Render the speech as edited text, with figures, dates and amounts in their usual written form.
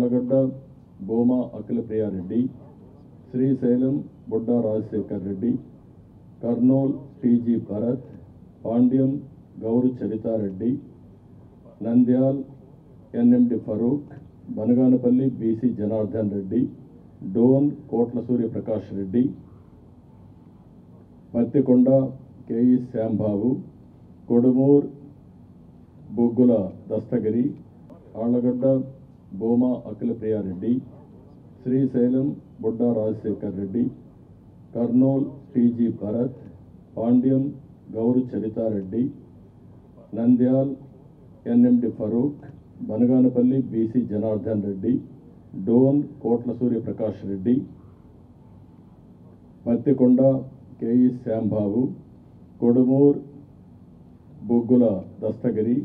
Allagadda Bhuma Akhila Priya Reddy, Srisailam Budda Rajasekhar Reddy, Kurnool TG Bharat, Panyam Gowru Charitha Reddy, Nandyal NMD Farooq, Banaganapalli BC Janardhan Reddy, Dhone Kotla Surya Prakash Reddy, Mattikonda KE Shyam Babu, Kodumur Buggula Dastagiri, Allagadda Bhuma Akhila Priya Reddy, Srisailam Budda Rajasekhar Reddy, Kurnool TG Bharat, Panyam Gowru Charitha Reddy, Nandyal NMD Farooq, Banaganapalli BC Janardhan Reddy, Dhone Kotla Surya Prakash Reddy, Mattikonda KE Shyam Babu, Kodumur Buggula Dastagiri,